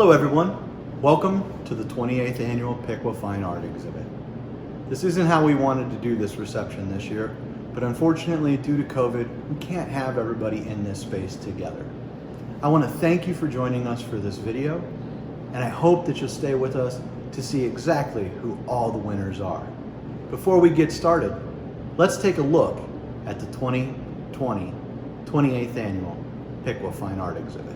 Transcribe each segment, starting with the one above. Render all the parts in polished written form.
Hello everyone, welcome to the 28th Annual Piqua Fine Art Exhibit. This isn't how we wanted to do this reception this year, but unfortunately due to COVID, we can't have everybody in this space together. I want to thank you for joining us for this video, and I hope that you'll stay with us to see exactly who all the winners are. Before we get started, let's take a look at the 2020 28th Annual Piqua Fine Art Exhibit.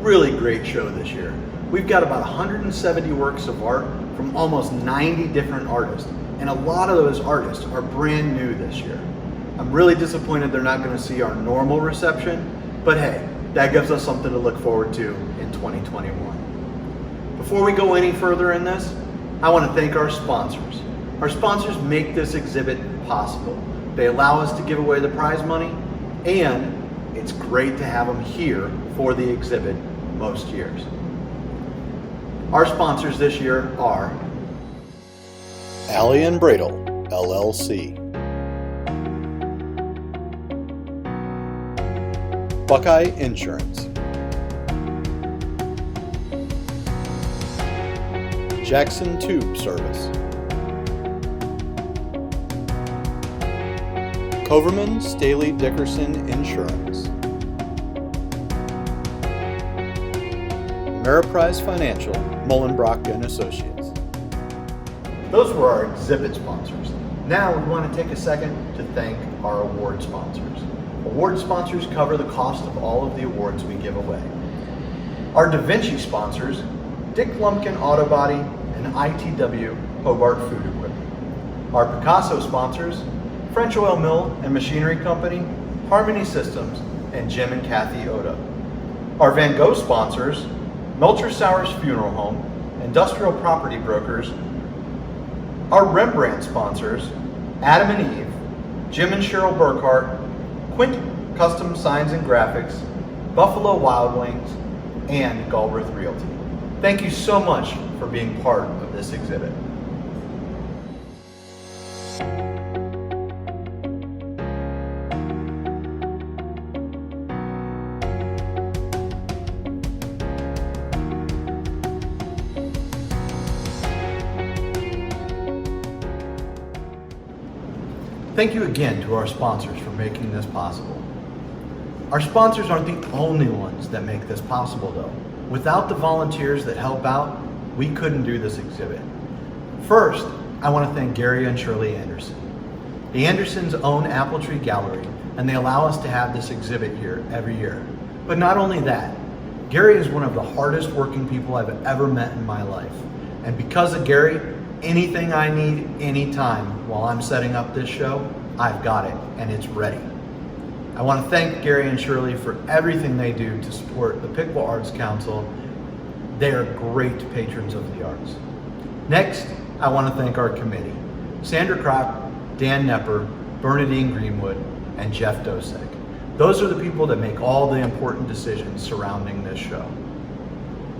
really great show this year. We've got about 170 works of art from almost 90 different artists, and a lot of those artists are brand new this year. I'm really disappointed they're not going to see our normal reception, but hey, that gives us something to look forward to in 2021. Before we go any further in this, I want to thank our sponsors. Our sponsors make this exhibit possible. They allow us to give away the prize money, and it's great to have them here for the exhibit most years. Our sponsors this year are Alley and Bradle, LLC, Buckeye Insurance, Jackson Tube Service, Coverman Staley Dickerson Insurance, Ameriprise Financial, Mullenbrock and Associates. Those were our exhibit sponsors. Now we want to take a second to thank our award sponsors. Award sponsors cover the cost of all of the awards we give away. Our Da Vinci sponsors, Dick Lumpkin Auto Body and ITW Hobart Food Equipment. Our Picasso sponsors, French Oil Mill and Machinery Company, Harmony Systems, and Jim and Kathy Oda. Our Van Gogh sponsors, Melcher Sowers Funeral Home, Industrial Property Brokers. Our Rembrandt sponsors, Adam and Eve, Jim and Cheryl Burkhart, Quint Custom Signs and Graphics, Buffalo Wild Wings, and Galbraith Realty. Thank you so much for being part of this exhibit. Thank you again to our sponsors for making this possible. Our sponsors aren't the only ones that make this possible though. Without the volunteers that help out, we couldn't do this exhibit. First, I want to thank Gary and Shirley Anderson. The Andersons own Apple Tree Gallery, and they allow us to have this exhibit here every year. But not only that, Gary is one of the hardest working people I've ever met in my life. And because of Gary, anything I need anytime while I'm setting up this show, I've got it and it's ready. I want to thank Gary and Shirley for everything they do to support the Piqua Arts Council. They are great patrons of the arts. Next, I want to thank our committee, Sandra Kroc, Dan Knepper, Bernadine Greenwood, and Jeff Dosek. Those are the people that make all the important decisions surrounding this show.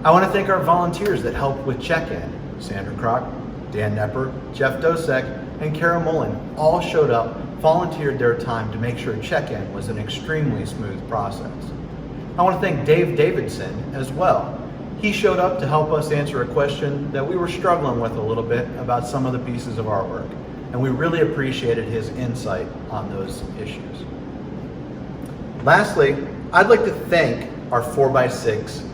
I want to thank our volunteers that help with check-in, Sandra Kroc, Dan Knepper, Jeff Dosek, and Kara Mullen all showed up, volunteered their time to make sure check-in was an extremely smooth process. I want to thank Dave Davidson as well. He showed up to help us answer a question that we were struggling with a little bit about some of the pieces of artwork, and we really appreciated his insight on those issues. Lastly, I'd like to thank our 4x6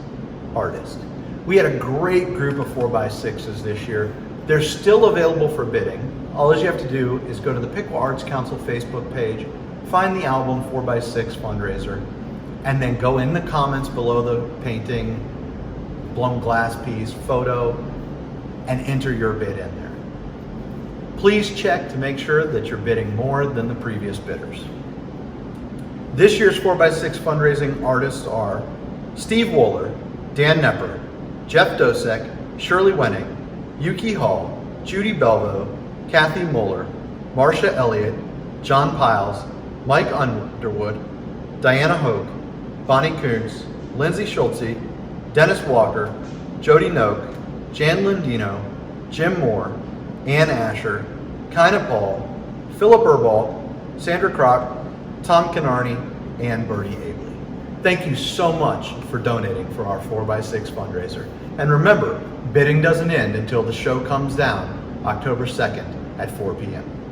artists. We had a great group of 4x6s this year. They're still available for bidding. All you have to do is go to the Piqua Arts Council Facebook page, find the album 4x6 fundraiser, and then go in the comments below the painting, blown glass piece, photo, and enter your bid in there. Please check to make sure that you're bidding more than the previous bidders. This year's 4x6 fundraising artists are Steve Wohler, Dan Knepper, Jeff Dosek, Shirley Wenning, Yuki Hall, Judy Belvo, Kathy Muller, Marcia Elliott, John Piles, Mike Underwood, Diana Hogue, Bonnie Koontz, Lindsay Schultze, Dennis Walker, Jody Noak, Jan Lindino, Jim Moore, Ann Asher, Kyna Paul, Philip Erball, Sandra Kroc, Tom Canarney, and Bertie Abley. Thank you so much for donating for our 4x6 fundraiser. And remember, bidding doesn't end until the show comes down October 2nd at 4 p.m.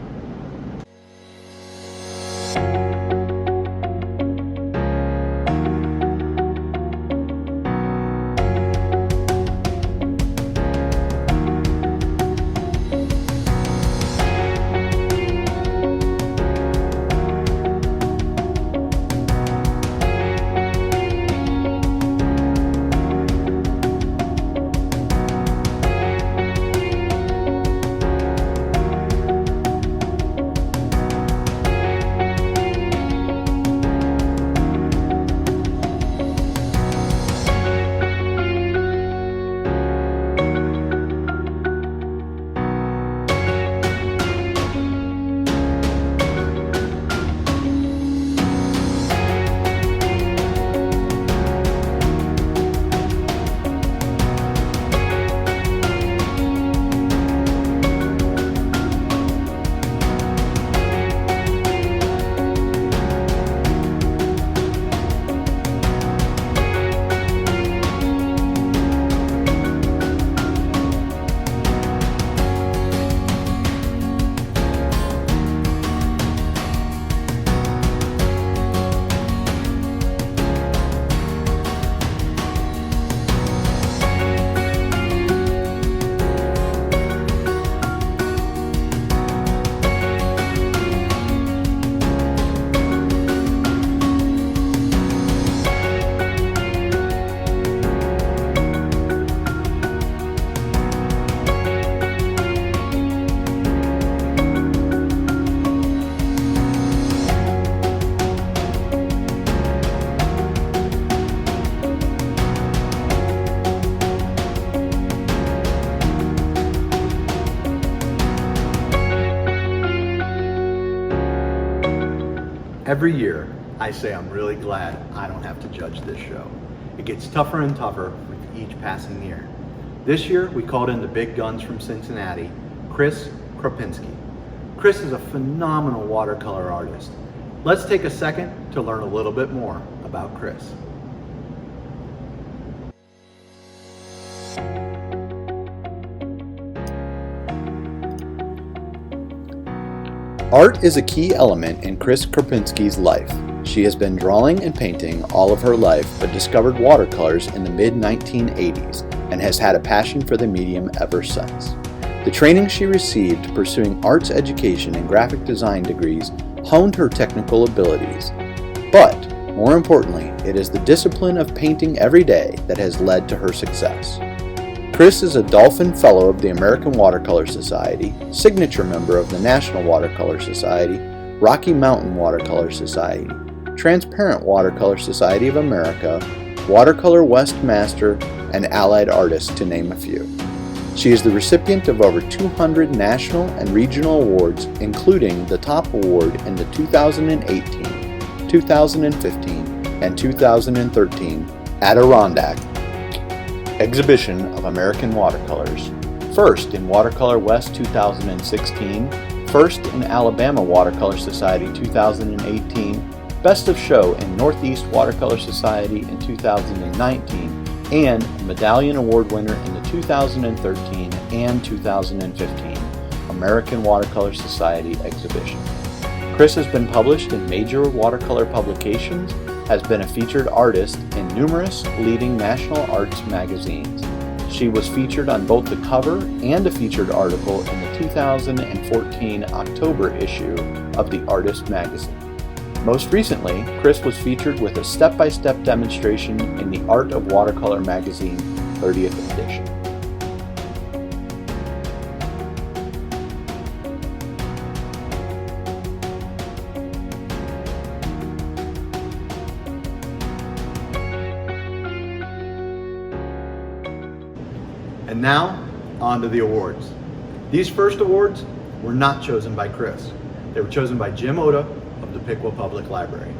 Every year, I say I'm really glad I don't have to judge this show. It gets tougher and tougher with each passing year. This year, we called in the big guns from Cincinnati, Chris Kropinski. Chris is a phenomenal watercolor artist. Let's take a second to learn a little bit more about Chris. Art is a key element in Chris Kropinski's life. She has been drawing and painting all of her life, but discovered watercolors in the mid-1980s and has had a passion for the medium ever since. The training she received pursuing arts education and graphic design degrees honed her technical abilities. But, more importantly, it is the discipline of painting every day that has led to her success. Chris is a Dolphin Fellow of the American Watercolor Society, signature member of the National Watercolor Society, Rocky Mountain Watercolor Society, Transparent Watercolor Society of America, Watercolor West Master, and Allied Artist, to name a few. She is the recipient of over 200 national and regional awards, including the top award in the 2018, 2015, and 2013 Adirondack Exhibition of American Watercolors, first in Watercolor West 2016, first in Alabama Watercolor Society 2018, Best of Show in Northeast Watercolor Society in 2019, and Medallion Award winner in the 2013 and 2015 American Watercolor Society exhibition. Chris has been published in major watercolor publications, has been a featured artist in numerous leading national arts magazines. She was featured on both the cover and a featured article in the 2014 October issue of The Artist magazine. Most recently, Chris was featured with a step-by-step demonstration in the Art of Watercolor magazine 30th edition. And now, on to the awards. These first awards were not chosen by Chris. They were chosen by Jim Oda of the Piqua Public Library.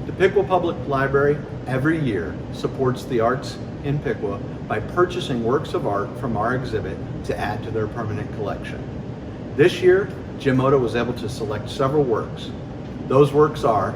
The Piqua Public Library every year supports the arts in Piqua by purchasing works of art from our exhibit to add to their permanent collection. This year, Jim Oda was able to select several works. Those works are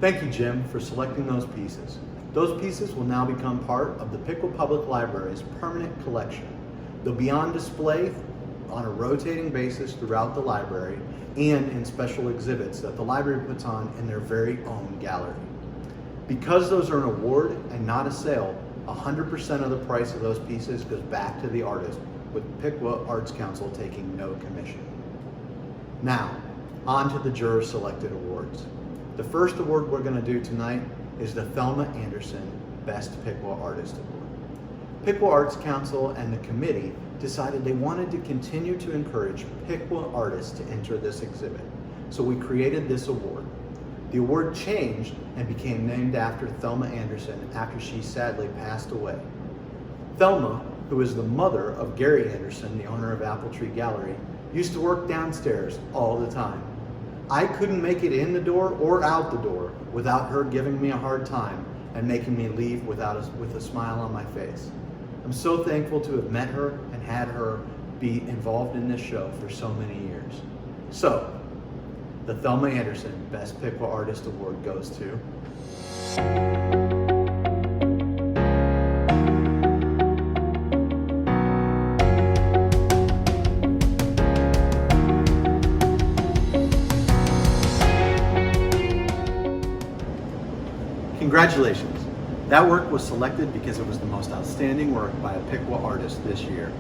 Thank you, Jim, for selecting those pieces. Those pieces will now become part of the Piqua Public Library's permanent collection. They'll be on display on a rotating basis throughout the library and in special exhibits that the library puts on in their very own gallery. Because those are an award and not a sale, 100% of the price of those pieces goes back to the artist, with Piqua Arts Council taking no commission. Now, on to the juror-selected awards. The first award we're going to do tonight is the Thelma Anderson Best Piqua Artist Award. Piqua Arts Council and the committee decided they wanted to continue to encourage Piqua artists to enter this exhibit, so we created this award. The award changed and became named after Thelma Anderson after she sadly passed away. Thelma, who is the mother of Gary Anderson, the owner of Apple Tree Gallery, used to work downstairs all the time. I couldn't make it in the door or out the door without her giving me a hard time and making me leave with a smile on my face. I'm so thankful to have met her and had her be involved in this show for so many years. So, the Thelma Anderson Best Piqua Artist Award goes to Congratulations! That work was selected because it was the most outstanding work by a Piqua artist this year.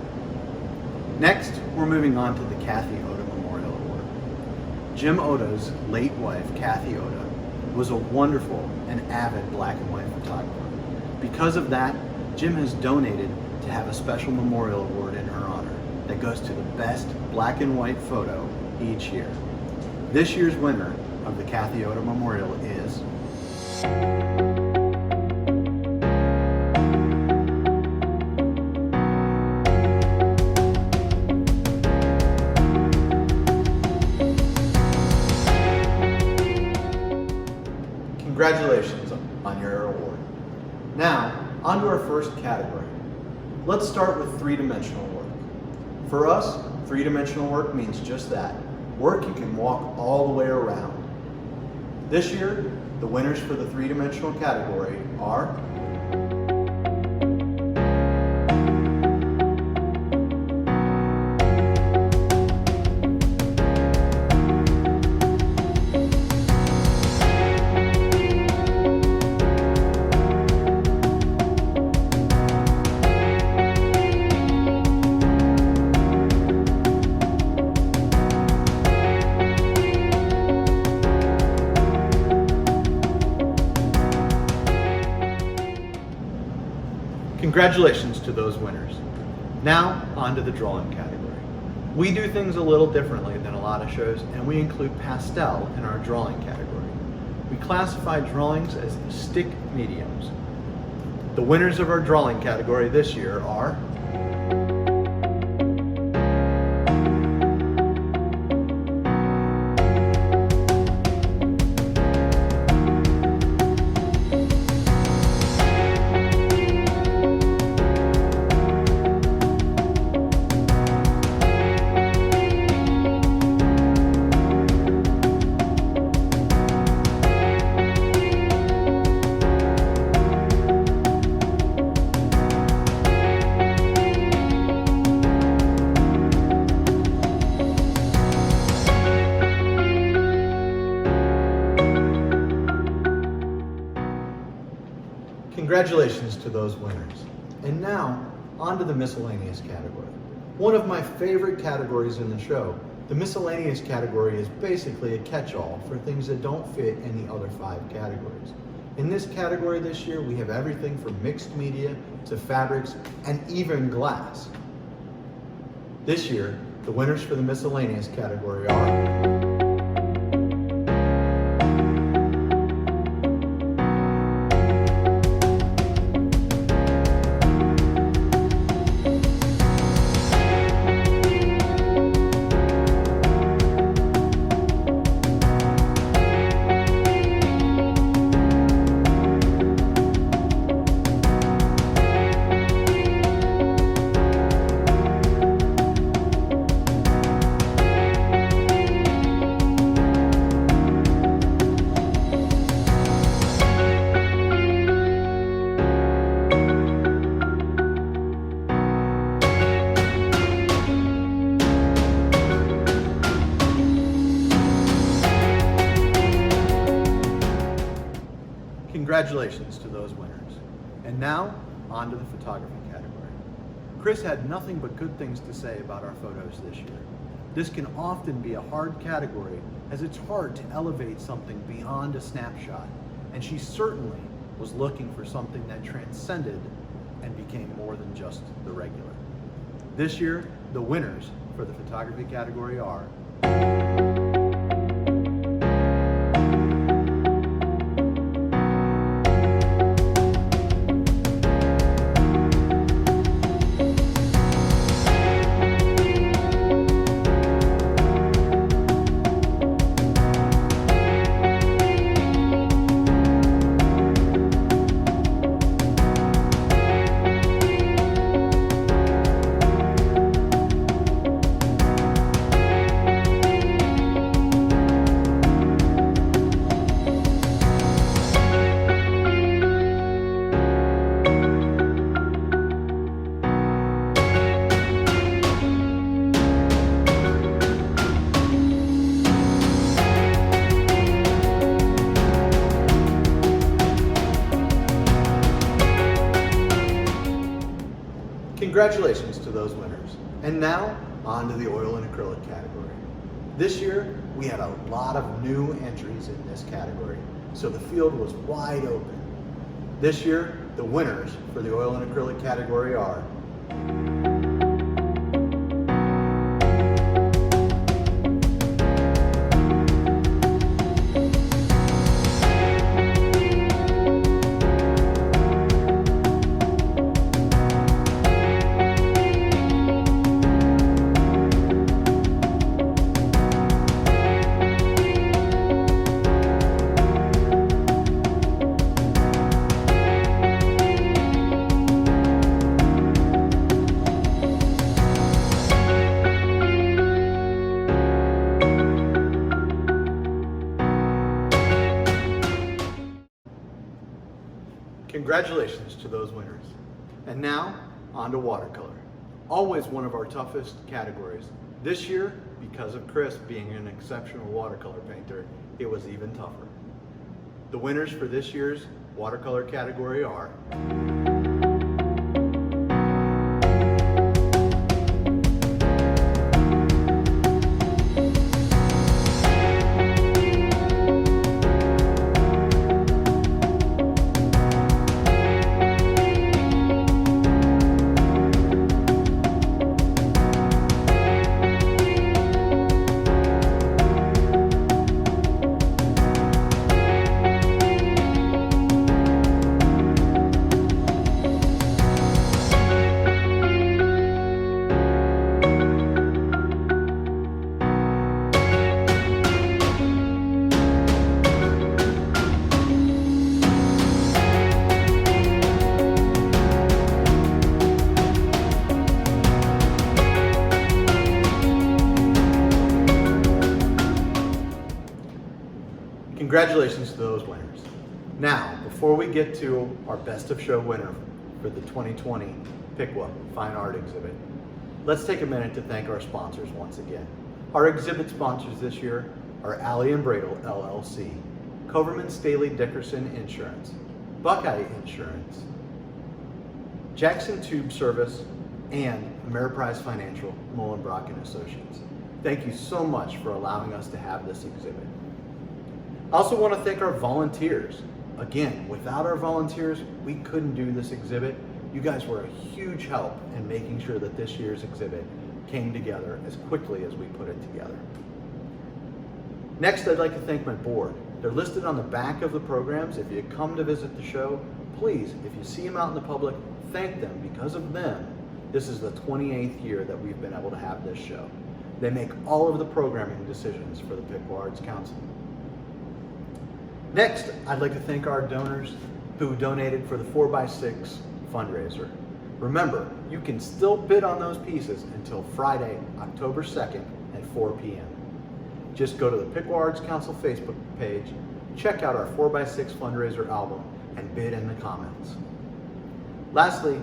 Next, we're moving on to the Kathy Oda Memorial Award. Jim Oda's late wife, Kathy Oda, was a wonderful and avid black and white photographer. Because of that, Jim has donated to have a special memorial award in her honor that goes to the best black and white photo each year. This year's winner of the Kathy Oda Memorial is Congratulations on your award. Now, on to our first category. Let's start with three-dimensional work. For us, three-dimensional work means just that. Work you can walk all the way around. This year, the winners for the three-dimensional category are Congratulations to those winners. Now, on to the drawing category. We do things a little differently than a lot of shows, and we include pastel in our drawing category. We classify drawings as stick mediums. The winners of our drawing category this year are Congratulations to those winners. And now, on to the miscellaneous category. One of my favorite categories in the show. The miscellaneous category is basically a catch-all for things that don't fit in the other 5 categories. In this category this year, we have everything from mixed media to fabrics and even glass. This year, the winners for the miscellaneous category are Congratulations to those winners. And now, on to the photography category. Chris had nothing but good things to say about our photos this year. This can often be a hard category as it's hard to elevate something beyond a snapshot, and she certainly was looking for something that transcended and became more than just the regular. This year, the winners for the photography category are Congratulations to those winners. And now, on to the oil and acrylic category. This year, we had a lot of new entries in this category. so the field was wide open. This year, the winners for the oil and acrylic category are Congratulations to those winners. And now, on to watercolor. Always one of our toughest categories. This year, because of Chris being an exceptional watercolor painter, it was even tougher. The winners for this year's watercolor category are Congratulations to those winners. Now, before we get to our Best of Show winner for the 2020 Piqua Fine Art exhibit, let's take a minute to thank our sponsors once again. Our exhibit sponsors this year are Alley and Bradle LLC, Coverman Staley Dickerson Insurance, Buckeye Insurance, Jackson Tube Service, and Ameriprise Financial, Mullenbrock and Associates. Thank you so much for allowing us to have this exhibit. I also want to thank our volunteers. Again, without our volunteers, we couldn't do this exhibit. You guys were a huge help in making sure that this year's exhibit came together as quickly as we put it together. Next, I'd like to thank my board. They're listed on the back of the programs. If you come to visit the show, please, if you see them out in the public, thank them. Because of them, this is the 28th year that we've been able to have this show. They make all of the programming decisions for the Piqua Arts Council. Next, I'd like to thank our donors who donated for the 4x6 fundraiser. Remember, you can still bid on those pieces until Friday, October 2nd at 4 p.m. Just go to the Piqua Arts Council Facebook page, check out our 4x6 fundraiser album, and bid in the comments. Lastly,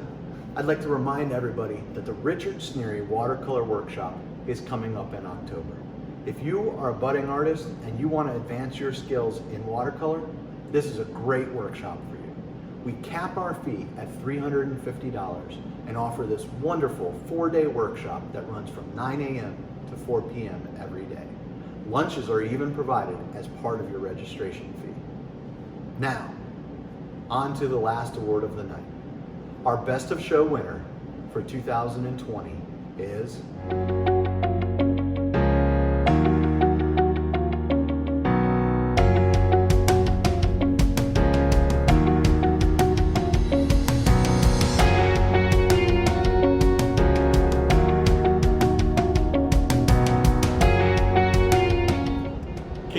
I'd like to remind everybody that the Richard Sneary Watercolor Workshop is coming up in October. If you are a budding artist and you want to advance your skills in watercolor, this is a great workshop for you. We cap our fee at $350 and offer this wonderful 4-day workshop that runs from 9 a.m. to 4 p.m. every day. Lunches are even provided as part of your registration fee. Now, on to the last award of the night. Our Best of Show winner for 2020 is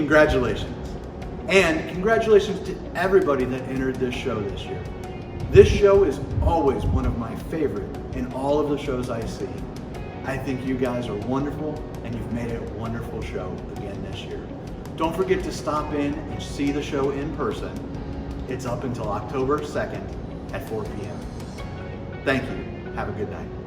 Congratulations. And congratulations to everybody that entered this show this year. This show is always one of my favorite in all of the shows I see. I think you guys are wonderful and you've made it a wonderful show again this year. Don't forget to stop in and see the show in person. It's up until October 2nd at 4 p.m. Thank you. Have a good night.